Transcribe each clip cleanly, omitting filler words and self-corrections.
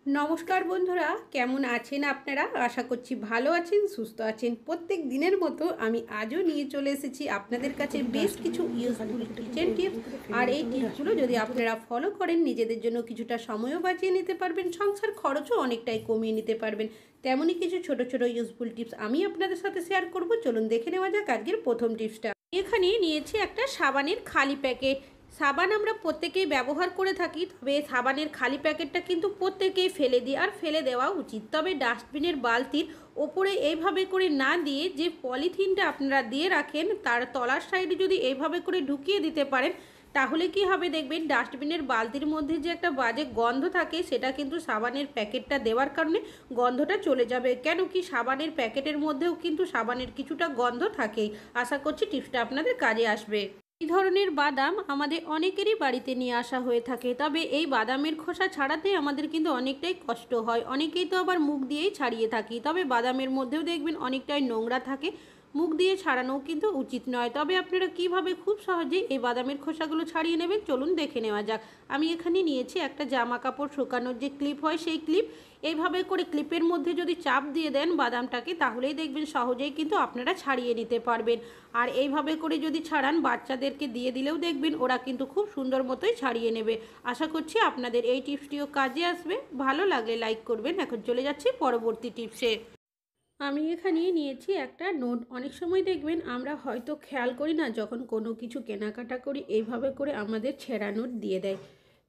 নমস্কার বন্ধুরা, কেমন আছেন আপনারা? আশা করছি ভালো আছেন, সুস্থ আছেন। প্রত্যেক দিনের মতো আমি আজও নিয়ে চলে এসেছি আপনাদের কাছে বেশ কিছু ইউজফুল কিচেন টিপস। আর এই টিপসগুলো যদি আপনারা ফলো করেন, নিজেদের জন্য কিছুটা সময়ও বাঁচিয়ে নিতে পারবেন, সংসার খরচও অনেকটাই কমিয়ে নিতে পারবেন। তেমনই কিছু ছোট ছোট ইউজফুল টিপস আমি আপনাদের সাথে শেয়ার করব। চলুন দেখে নেওয়া যাক আজকের প্রথম টিপসটা। এখানে নিয়েছি একটা সাবানের খালি প্যাকেট। সাবান আমরা প্রত্যেকেই ব্যবহার করে থাকি, তবে সাবানের খালি প্যাকেটটা কিন্তু প্রত্যেকেই ফেলে দিই, আর ফেলে দেওয়া উচিত। তবে ডাস্টবিনের বালতির ওপরে এইভাবে করে না দিয়ে যে পলিথিনটা আপনারা দিয়ে রাখেন তার তলার সাইডে যদি এইভাবে করে ঢুকিয়ে দিতে পারেন, তাহলে কি হবে দেখবেন, ডাস্টবিনের বালতির মধ্যে যে একটা বাজে গন্ধ থাকে সেটা কিন্তু সাবানের প্যাকেটটা দেওয়ার কারণে গন্ধটা চলে যাবে। কেন কি সাবানের প্যাকেটের মধ্যেও কিন্তু সাবানের কিছুটা গন্ধ থাকেই। আশা করছি টিপসটা আপনাদের কাজে আসবে। এই ধরনের বাদাম আমাদের অনেকেরই বাড়িতে নিয়ে আসা হয়ে থাকে, তবে এই বাদামের খোসা ছাড়াতে আমাদের কিন্তু অনেকটাই কষ্ট হয়। অনেকেই তো আবার মুখ দিয়েই ছাড়িয়ে থাকি, তবে বাদামের মধ্যেও দেখবেন অনেকটাই নোংরা থাকে, মুখ দিয়ে ছাড়ানোও কিন্তু উচিত নয়। তবে আপনারা কিভাবে খুব সহজেই এই বাদামের খোসাগুলো ছাড়িয়ে নেবেন চলুন দেখে নেওয়া যাক। আমি এখানে নিয়েছি একটা জামা কাপড় শুকানোর যে ক্লিপ হয় সেই ক্লিপ। এইভাবে করে ক্লিপের মধ্যে যদি চাপ দিয়ে দেন বাদামটাকে, তাহলেই দেখবেন সহজেই কিন্তু আপনারা ছাড়িয়ে নিতে পারবেন। আর এইভাবে করে যদি ছাড়ান, বাচ্চাদেরকে দিয়ে দিলেও দেখবেন ওরা কিন্তু খুব সুন্দর মতোই ছাড়িয়ে নেবে। আশা করছি আপনাদের এই টিপসটিও কাজে আসবে। ভালো লাগলে লাইক করবেন। এখন চলে যাচ্ছি পরবর্তী টিপসে। আমি এখানে নিয়েছি একটা নোট। অনেক সময় দেখবেন আমরা হয়তো খেয়াল করি না, যখন কোনো কিছু কেনাকাটা করি এইভাবে করে আমাদের ছেঁড়া নোট দিয়ে দেয়।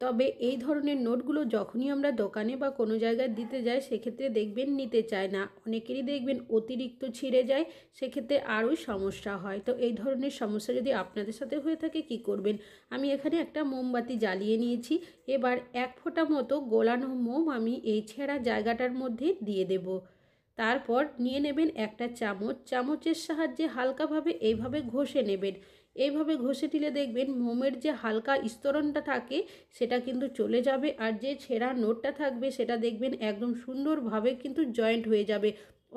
তবে এই ধরনের নোটগুলো যখনই আমরা দোকানে বা কোনো জায়গায় দিতে যাই, সেক্ষেত্রে দেখবেন নিতে চায় না। অনেকেরই দেখবেন অতিরিক্ত ছিঁড়ে যায়, সেক্ষেত্রে আরোই সমস্যা হয়। তো এই ধরনের সমস্যা যদি আপনাদের সাথে হয়ে থাকে কি করবেন? আমি এখানে একটা মোমবাতি জ্বালিয়ে নিয়েছি। এবার এক ফোঁটা মতো গোলানো মোম আমি এই ছেঁড়া জায়গাটার মধ্যে দিয়ে দেব। তারপর নিয়ে নেবেন একটা চামচ, চামচের সাহায্যে হালকাভাবে এইভাবে ঘষে নেবেন। এইভাবে ঘষে দিলে দেখবেন মোমের যে হালকা স্তরণটা থাকে সেটা কিন্তু চলে যাবে, আর যে ছেঁড়া নোটটা থাকবে সেটা দেখবেন একদম সুন্দরভাবে কিন্তু জয়েন্ট হয়ে যাবে।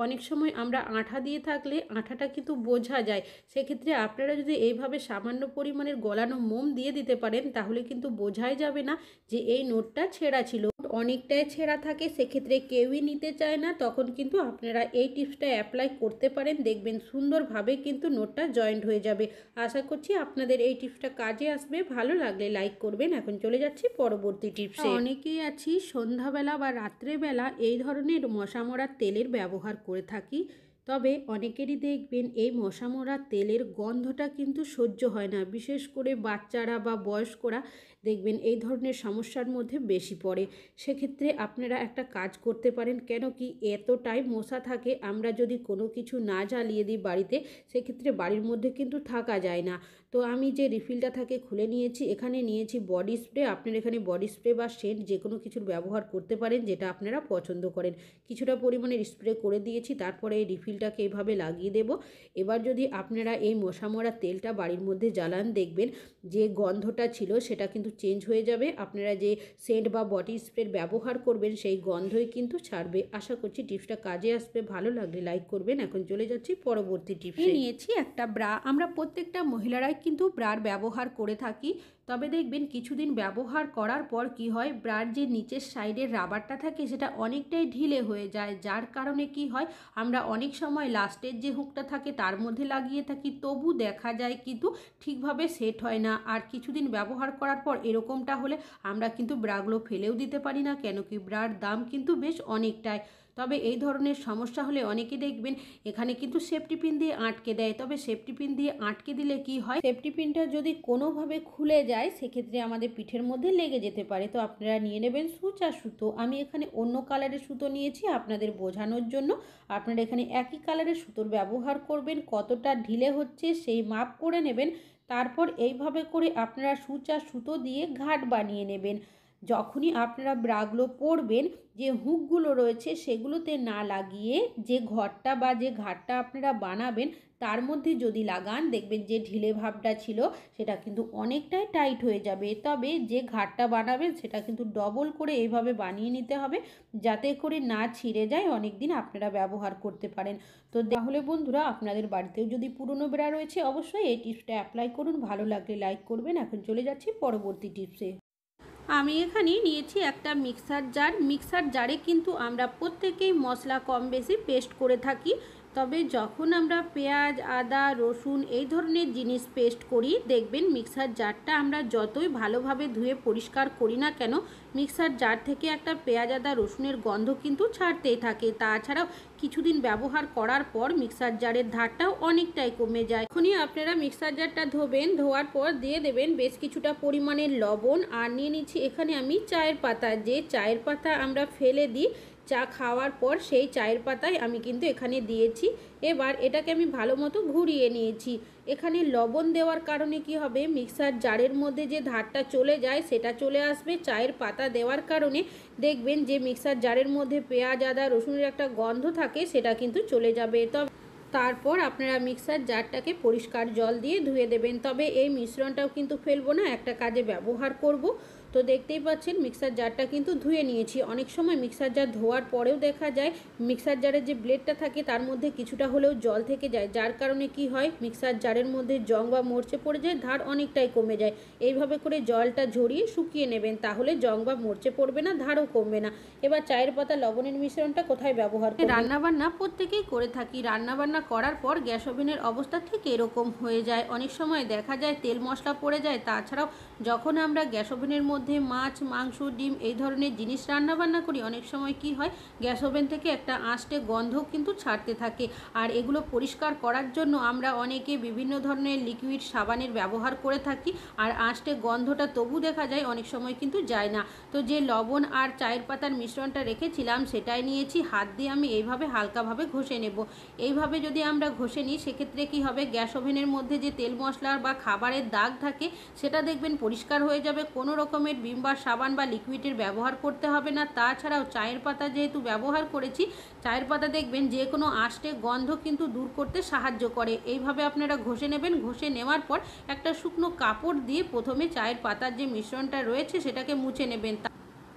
অনেক সময় আমরা আঠা দিয়ে থাকলে আঠাটা কিন্তু বোঝা যায়, সেক্ষেত্রে আপনারা যদি এইভাবে সামান্য পরিমাণের গলানো মোম দিয়ে দিতে পারেন, তাহলে কিন্তু বোঝাই যাবে না যে এই নোটটা ছেঁড়া ছিল। অনেকটাই ছেঁড়া থাকে, সেক্ষেত্রে কেউই নিতে চায় না, তখন কিন্তু আপনারা এই টিপসটা অ্যাপ্লাই করতে পারেন, দেখবেন সুন্দরভাবে কিন্তু নোটটা জয়েন্ট হয়ে যাবে। আশা করছি আপনাদের এই টিপসটা কাজে আসবে। ভালো লাগলে লাইক করবেন। এখন চলে যাচ্ছি পরবর্তী টিপসে। অনেকেই আছি সন্ধ্যাবেলা বা রাত্রেবেলা এই ধরনের মশা মরার তেলের ব্যবহার করে থাকি, তবে অনেকেরই দেখবেন এই মশা মরার তেলের গন্ধটা কিন্তু সহ্য হয় না। বিশেষ করে বাচ্চারা বা বয়স্করা দেখবেন এই ধরনের সমস্যার মধ্যে বেশি পড়ে। সেক্ষেত্রে আপনারা একটা কাজ করতে পারেন, কেন কি এতটাই মশা থাকে, আমরা যদি কোনো কিছু না জ্বালিয়ে দিই বাড়িতে, সেক্ষেত্রে বাড়ির মধ্যে কিন্তু থাকা যায় না। তো আমি যে রিফিলটা থাকে খুলে নিয়েছি, এখানে নিয়েছি বডি স্প্রে। আপনারা এখানে বডি স্প্রে বা সেন্ট যে কোনো কিছুর ব্যবহার করতে পারেন যেটা আপনারা পছন্দ করেন। কিছুটা পরিমাণে স্প্রে করে দিয়েছি, তারপরে এই রিফিলটাকে এইভাবে লাগিয়ে দেব। এবার যদি আপনারা এই মশা মরা তেলটা বাড়ির মধ্যে জ্বালান, দেখবেন যে গন্ধটা ছিল সেটা কিন্তু চেঞ্জ হয়ে যাবে। আপনারা যে সেন্ট বা বডি স্প্রের ব্যবহার করবেন সেই গন্ধই কিন্তু ছাড়বে। আশা করছি টিপসটা কাজে আসবে। ভালো লাগলে লাইক করবেন। এখন চলে যাচ্ছি পরবর্তী টিপসে। নিয়েছি একটা ব্রা। আমরা প্রত্যেকটা মহিলারাই কিন্তু ব্রার ব্যবহার করে থাকি, তবে দেখবেন কিছুদিন ব্যবহার করার পর কি হয়, ব্রার যে নিচের সাইডের রাবারটা থাকে সেটা অনেকটাই ঢিলে হয়ে যায়, যার কারণে কি হয়, আমরা অনেক সময় লাস্টের যে হুকটা থাকে তার মধ্যে লাগিয়ে থাকি, তবু দেখা যায় কিন্তু ঠিকভাবে সেট হয় না। আর কিছুদিন ব্যবহার করার পর এরকমটা হলে আমরা কিন্তু ব্রাগুলো ফেলেও দিতে পারি না, কেন কি ব্রার দাম কিন্তু বেশ অনেকটাই। তবে এই ধরনের সমস্যা হলে অনেকে দেখবেন এখানে কিন্তু সেফটি পিন দিয়ে আটকে দেয়। তবে সেফটি পিন দিয়ে আটকে দিলে কি হয়, সেফটি পিনটা যদি কোনোভাবে খুলে যায় সেক্ষেত্রে আমাদের পিঠের মধ্যে লেগে যেতে পারে। তো আপনারা নিয়ে নেবেন সুচ আর সুতো। আমি এখানে অন্য কালারের সুতো নিয়েছি আপনাদের বোঝানোর জন্য। আপনারা এখানে একই কালারের সুতোর ব্যবহার করবেন, কতটা ঢিলে হচ্ছে সেই মাপ করে নেবেন। তারপর এইভাবে করে আপনারা সুচ আর সুতো দিয়ে ঘাট বানিয়ে নেবেন। যখনই আপনারা ব্রাগুলো পরবেন, যে হুকগুলো রয়েছে সেগুলোতে না লাগিয়ে যে ঘরটা বা যে ঘাটটা আপনারা বানাবেন তার মধ্যে যদি লাগান, দেখবেন যে ঢিলে ভাবটা ছিল সেটা কিন্তু অনেকটাই টাইট হয়ে যাবে। তবে যে ঘাটটা বানাবেন সেটা কিন্তু ডবল করে এইভাবে বানিয়ে নিতে হবে, যাতে করে না ছিঁড়ে যায়, অনেক দিন আপনারা ব্যবহার করতে পারেন। তো তাহলে বন্ধুরা, আপনাদের বাড়িতেও যদি পুরনো ব্রা রয়েছে অবশ্যই এই টিপসটা অ্যাপ্লাই করুন। ভালো লাগলে লাইক করবেন। এখন চলে যাচ্ছি পরবর্তী টিপসে। আমি এখানে নিয়েছি একটা মিক্সার জারে কিন্তু আমরা প্রত্যেকেই মশলা কম বেশি পেস্ট করে থাকি। তবে যখন আমরা পেঁয়াজ, আদা, রসুন এই ধরনের জিনিস পেস্ট করি, দেখবেন মিক্সার জারটা আমরা যতই ভালোভাবে ধুয়ে পরিষ্কার করি না কেন, মিক্সার জার থেকে একটা পেঁয়াজ, আদা, রসুনের গন্ধ কিন্তু ছাড়তেই থাকে। তাছাড়াও কিছুদিন ব্যবহার করার পর মিক্সার জারের ধারটাও অনেকটাই কমে যায়। এখনই আপনারা মিক্সার জারটা ধোবেন, ধোয়ার পর দিয়ে দেবেন বেশ কিছুটা পরিমাণের লবণ। আর নিয়ে নিচ্ছি এখানে আমি চায়ের পাতা, যে চায়ের পাতা আমরা ফেলে দিই চা খাওয়ার পর, সেই চায়ের পাতায় আমি কিন্তু এখানে দিয়েছি। এবার এটাকে আমি ভালো মতো ঘুরিয়ে নিয়েছি। এখানে লবণ দেওয়ার কারণে কি হবে, মিক্সার জারের মধ্যে যে ধারটা চলে যায় সেটা চলে আসবে। চায়ের পাতা দেওয়ার কারণে দেখবেন যে মিক্সার জারের মধ্যে পেঁয়াজ, আদা, রসুনের একটা গন্ধ থাকে, সেটা কিন্তু চলে যাবে। তবে তারপর আপনারা মিক্সার জারটাকে পরিষ্কার জল দিয়ে ধুয়ে দেবেন। তবে এই মিশ্রণটাও কিন্তু ফেলবো না, একটা কাজে ব্যবহার করব। তো দেখতেই পাচ্ছেন মিক্সার জারটা কিন্তু ধুয়ে নিয়েছি। অনেক সময় মিক্সার জার ধোয়ার পরেও দেখা যায় মিক্সার জারের যে ব্লেডটা থাকে তার মধ্যে কিছুটা হলেও জল থেকে যায়, যার কারণে কি হয়, মিক্সার জারের মধ্যে জং বা মরচে পড়ে যায়, ধার অনেকটাই কমে যায়। এইভাবে করে জলটা ঝরিয়ে শুকিয়ে নেবেন, তাহলে জং বা মরচে পড়বে না, ধারও কমবে না। এবার চায়ের পাতা লবণের মিশ্রণটা কোথায় ব্যবহার করবেন? রান্নাবান্না প্রত্যেকেই করে থাকি। রান্নাবান্না করার পর গ্যাস ওভেনের অবস্থা ঠিক এরকম হয়ে যায়। অনেক সময় দেখা যায় তেল মশলা পড়ে যায়। তাছাড়াও যখন আমরা গ্যাস ওভেনের মধ্যে মাছ, মাংস, ডিম এই ধরনের জিনিস রান্নাবান্না করি, অনেক সময় কি হয়, গ্যাস ওভেন থেকে একটা আঁশটে গন্ধও কিন্তু ছাড়তে থাকে। আর এগুলো পরিষ্কার করার জন্য আমরা অনেকে বিভিন্ন ধরনের লিকুইড সাবানের ব্যবহার করে থাকি, আর আঁশটে গন্ধটা তবু দেখা যায়, অনেক সময় কিন্তু যায় না। তো যে লবণ আর চায়ের পাতার মিশ্রণটা রেখেছিলাম সেটাই নিয়েছি, হাত দিয়ে আমি এইভাবে হালকাভাবে ঘষে নেব। এইভাবে যদি আমরা ঘষে নিই সেক্ষেত্রে কি হবে, গ্যাস ওভেনের মধ্যে যে তেল মশলা বা খাবারের দাগ থাকে সেটা দেখবেন পরিষ্কার হয়ে যাবে। কোনো রকমের ভিম বা সাবান বা লিকুইডের ব্যবহার করতে হবে না। তাছাড়াও চায়ের পাতা যেহেতু ব্যবহার করেছি, চায়ের পাতা দেখবেন যে কোনো আঁশটে গন্ধ কিন্তু দূর করতে সাহায্য করে। এইভাবে আপনারা ঘষে নেবেন। ঘষে নেওয়ার পর একটা শুকনো কাপড় দিয়ে প্রথমে চায়ের পাতার যে মিশ্রণটা রয়েছে সেটাকে মুছে নেবেন।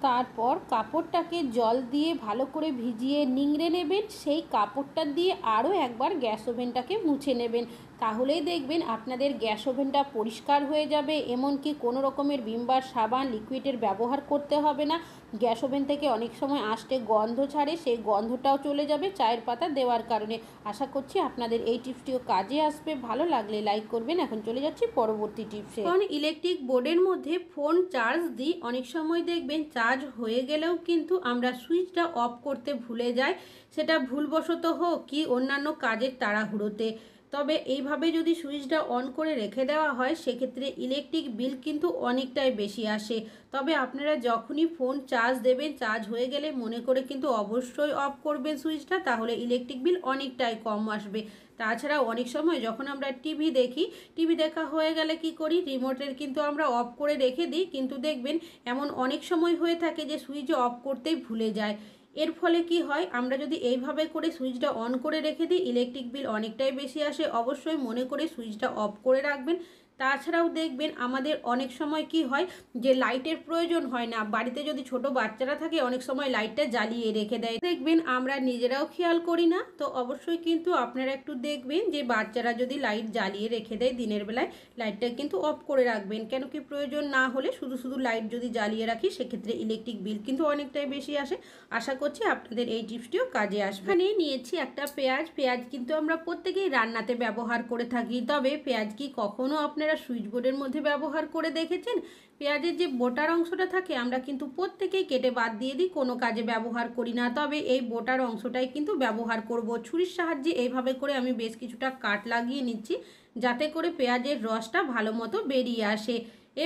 তারপর কাপড়টাকে জল দিয়ে ভালো করে ভিজিয়ে নিংড়ে নেবেন। সেই কাপড়টা দিয়ে আরও একবার গ্যাস ওভেনটাকে মুছে নেবেন। তাহলেই দেখবেন আপনাদের গ্যাস ওভেনটা পরিষ্কার হয়ে যাবে। এমনকি কোনো রকমের ভিম বার সাবান লিকুইডের ব্যবহার করতে হবে না। গ্যাস ওভেন থেকে অনেক সময় আঁশটে গন্ধ ছাড়ে, সেই গন্ধটাও চলে যাবে চায়ের পাতা দেওয়ার কারণে। আশা করছি আপনাদের এই টিপসটিও কাজে আসবে। ভালো লাগলে লাইক করবেন। এখন চলে যাচ্ছি পরবর্তী টিপসে। এখন ইলেকট্রিক বোর্ডের মধ্যে ফোন চার্জ দিই, অনেক সময় দেখবেন চার্জ হয়ে গেলেও কিন্তু আমরা সুইচটা অফ করতে ভুলে যাই, সেটা ভুলবশত হোক কি অন্যান্য কাজের তাড়াহুড়োতে। তবে এইভাবে যদি সুইচটা অন করে রেখে দেওয়া হয় সেক্ষেত্রে ইলেকট্রিক বিল কিন্তু অনেকটাই বেশি আসে। তবে আপনারা যখনই ফোন চার্জ দেবেন, চার্জ হয়ে গেলে মনে করে কিন্তু অবশ্যই অফ করবেন সুইচটা, তাহলে ইলেকট্রিক বিল অনেকটাই কম আসবে। তাছাড়া অনেক সময় যখন আমরা টিভি দেখি, টিভি দেখা হয়ে গেলে কি করি, রিমোটের কিন্তু আমরা অফ করে রেখে দিই, কিন্তু দেখবেন এমন অনেক সময় হয়ে থাকে যে সুইচ অফ করতেই ভুলে যায়। এর ফলে কি হয়, আমরা যদি এইভাবে করে সুইচটা অন করে রেখে দিই ইলেকট্রিক বিল অনেকটাই বেশি আসে। অবশ্যই মনে করে সুইচটা অফ করে রাখবেন। তাছাড়াও দেখবেন আমাদের অনেক সময় কি হয় যে লাইটের প্রয়োজন হয় না, বাড়িতে যদি ছোট বাচ্চারা থাকে অনেক সময় লাইটটা জ্বালিয়ে রেখে দেয়, দেখবেন আমরা নিজেরাও খেয়াল করি না। তো অবশ্যই কিন্তু আপনারা একটু দেখবেন যে বাচ্চারা যদি লাইট জ্বালিয়ে রেখে দেয় দিনের বেলায়, লাইটটা কিন্তু অফ করে রাখবেন। কেন কি প্রয়োজন না হলে শুধু শুধু লাইট যদি জ্বালিয়ে রাখি সেক্ষেত্রে ইলেকট্রিক বিল কিন্তু অনেকটাই বেশি আসে। আশা করছি আপনাদের এই টিপসটিও কাজে আসবে। এখানে নিয়েছি একটা পেঁয়াজ। পেঁয়াজ কিন্তু আমরা প্রত্যেকেই রান্নাতে ব্যবহার করে থাকি। তবে পেঁয়াজ কি কখনো আপনারা সুইচ বোর্ডের মধ্যে ব্যবহার করে দেখেছেন? পেঁয়াজের যে বোটার অংশটা থাকে আমরা কিন্তু প্রত্যেকেই কেটে বাদ দিয়ে দিই, কোনো কাজে ব্যবহার করি না। তবে এই বোটার অংশটাই কিন্তু ব্যবহার করব। ছুরির সাহায্যে এইভাবে করে আমি বেশ কিছুটা কাট লাগিয়ে নিচ্ছি, যাতে করে পেঁয়াজের রসটা ভালো মতো বেরিয়ে আসে।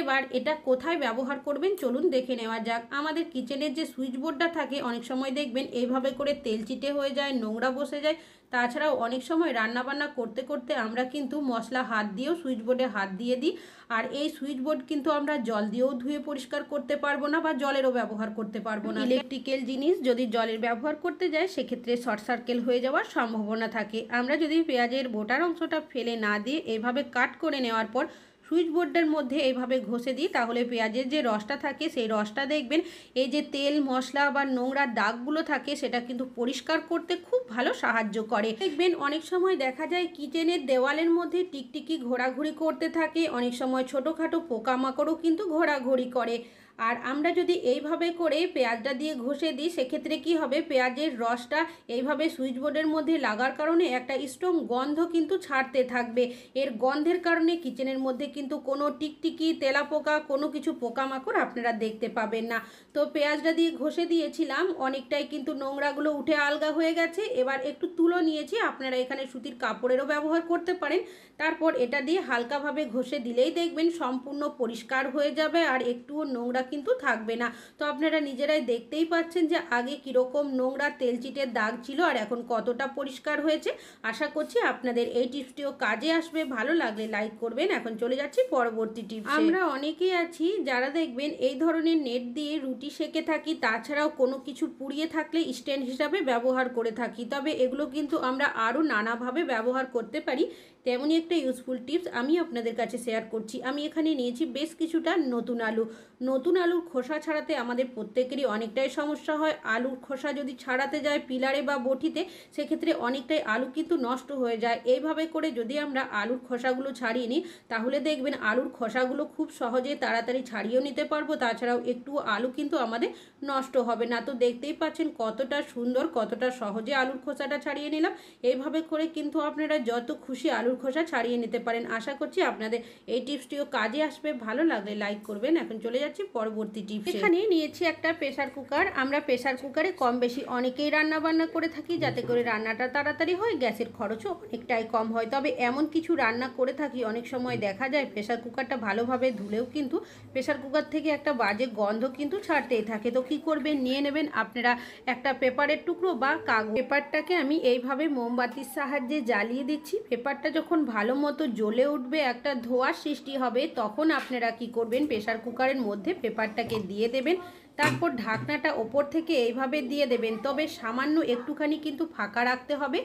এবার এটা কোথায় ব্যবহার করবেন চলুন দেখে নেওয়া যাক। আমাদের কিচেনের যে সুইচ বোর্ডটা থাকে অনেক সময় দেখবেন এইভাবে করে তেল চিটে হয়ে যায়, নোংরা বসে যায়। তাছাড়াও অনেক সময় রান্নাবান্না করতে করতে আমরা কিন্তু মশলা হাত দিয়েও সুইচ বোর্ডে হাত দিয়ে দিই। আর এই সুইচ বোর্ড কিন্তু আমরা জল দিয়েও ধুয়ে পরিষ্কার করতে পারবো না বা জলেরও ব্যবহার করতে পারবো না। ইলেকট্রিক্যাল জিনিস যদি জলের ব্যবহার করতে যায় সেক্ষেত্রে শর্ট সার্কিট হয়ে যাওয়ার সম্ভাবনা থাকে। আমরা যদি পেঁয়াজের বোটার অংশটা ফেলে না দিয়ে এভাবে কাট করে নেওয়ার পর সুইচ বোর্ডের মধ্যে এইভাবে ঘষে দিই, তাহলে পেঁয়াজের যে রসটা থাকে সেই রসটা দেখবেন এই যে তেল মশলা বা নোংরা দাগগুলো থাকে সেটা কিন্তু পরিষ্কার করতে খুব ভালো সাহায্য করে। দেখবেন অনেক সময় দেখা যায় কিচেনের দেওয়ালের মধ্যে টিকটিকি ঘোরাঘুরি করতে থাকে, অনেক সময় ছোটোখাটো পোকামাকড়ও কিন্তু ঘোরাঘুরি করে। আর আমরা যদি এইভাবে করে পেঁয়াজটা দিয়ে ঘষে দিই সেক্ষেত্রে কি হবে, পেঁয়াজের রসটা এইভাবে সুইচ বোর্ডের মধ্যে লাগার কারণে একটা স্ট্রং গন্ধ কিন্তু ছাড়তে থাকবে। এর গন্ধের কারণে কিচেনের মধ্যে কিন্তু কোনো টিকটিকি, তেলাপোকা, কোনো কিছু পোকামাকড় আপনারা দেখতে পাবেন না। তো পেঁয়াজটা দিয়ে ঘষে দিয়েছিলাম, অনেকটাই কিন্তু নোংরাগুলো উঠে আলগা হয়ে গেছে। এবার একটু তুলো নিয়েছি, আপনারা এখানে সুতির কাপড়েরও ব্যবহার করতে পারেন। তারপর এটা দিয়ে হালকাভাবে ঘষে দিলেই দেখবেন সম্পূর্ণ পরিষ্কার হয়ে যাবে আর একটুও নোংরা কিন্তু থাকবে না। তো আপনারা নিজেরাই দেখতেই পাচ্ছেন যে আগে কীরকম নোংরা তেলচিটের দাগ ছিল আর এখন কতটা পরিষ্কার হয়েছে। আশা করছি আপনাদের এই টিপসটিও কাজে আসবে। ভালো লাগলে লাইক করবেন। এখন চলে যাচ্ছি পরবর্তী টিপস। আমরা অনেকেই আছি যারা দেখবেন এই ধরনের নেট দিয়ে রুটি সেকে থাকি, তাছাড়াও কোনো কিছু পুড়িয়ে থাকলে স্ট্যান্ড হিসাবে ব্যবহার করে থাকি। তবে এগুলো কিন্তু আমরা আরও নানাভাবে ব্যবহার করতে পারি। তেমনই একটা ইউজফুল টিপস আমি আপনাদের কাছে শেয়ার করছি। আমি এখানে নিয়েছি বেশ কিছুটা নতুন আলু। নতুন আলুর খোসা ছাড়াতে আমাদের প্রত্যেকেরই অনেকটাই সমস্যা হয়। আলুর খোসা যদি ছাড়াতে যায় পিলারে বা বটিতে, সেক্ষেত্রে অনেকটাই আলু কিন্তু নষ্ট হয়ে যায়। এইভাবে করে যদি আমরা আলুর খোসাগুলো ছাড়িয়ে নিই তাহলে দেখবেন আলুর খোসাগুলো খুব সহজে তাড়াতাড়ি ছাড়িয়েও নিতে পারবো। তাছাড়াও একটু আলু কিন্তু আমাদের নষ্ট হবে না। তো দেখতেই পাচ্ছেন কতটা সুন্দর, কতটা সহজে আলুর খোসাটা ছাড়িয়ে নিলাম। এইভাবে করে কিন্তু আপনারা যত খুশি আলুর খোসা ছাড়িয়ে নিতে পারেন। আশা করছি আপনাদের এই টিপসটিও কাজে আসবে। ভালো লাগলে লাইক করবেন। এখন চলে যাচ্ছি পরবর্তী টিপস। এখানে নিয়েছি একটা প্রেসার কুকার। আমরা প্রেসার কুকারে কম বেশি অনেকেই রান্না বান্না করে থাকি যাতে করে রান্নাটা তাড়াতাড়ি হয়, গ্যাসের খরচও অনেকটাই কম হয়। তবে এমন কিছু রান্না করে থাকি অনেক সময় দেখা যায় প্রেসার কুকারটা ভালোভাবে ধুলেও কিন্তু প্রেসার কুকার থেকে একটা বাজে গন্ধ কিন্তু ছাড়তেই থাকে। তো কি করবেন, নিয়ে নেবেন আপনারা একটা পেপারের টুকরো বা কাগজ। পেপারটাকে আমি এইভাবে মোমবাতির সাহায্যে জ্বালিয়ে দিচ্ছি। পেপারটা যখন ভালো মতো জ্বলে উঠবে, একটা ধোঁয়ার সৃষ্টি হবে, তখন আপনারা কি করবেন, প্রেসার কুকারের মধ্যে পেপারটাকে দিয়ে দেবেন। তারপর ঢাকনাটা ওপর থেকে এইভাবে দিয়ে দেবেন। তবে সামান্য একটুখানি কিন্তু ফাঁকা রাখতে হবে।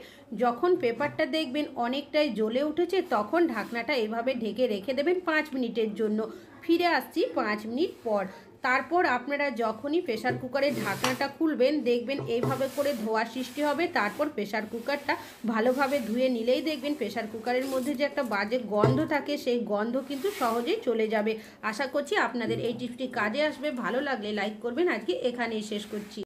যখন পেপারটা দেখবেন অনেকটাই জ্বলে উঠেছে তখন ঢাকনাটা এভাবে ঢেকে রেখে দেবেন 5 মিনিটের জন্য। ফিরে আসছি 5 মিনিট পর। তারপর আপনারা যখনই প্রেসার কুকারের ঢাকনাটা খুলবেন দেখবেন এইভাবে করে ধোঁয়ার সৃষ্টি হবে। তারপর প্রেসার কুকারটা ভালোভাবে ধুয়ে নিলেই দেখবেন প্রেসার কুকারের মধ্যে যে একটা বাজে গন্ধ থাকে সেই গন্ধ কিন্তু সহজেই চলে যাবে। আশা করছি আপনাদের এই টিপসটি কাজে আসবে। ভালো লাগলে লাইক করবেন। আজকে এখানেই শেষ করছি।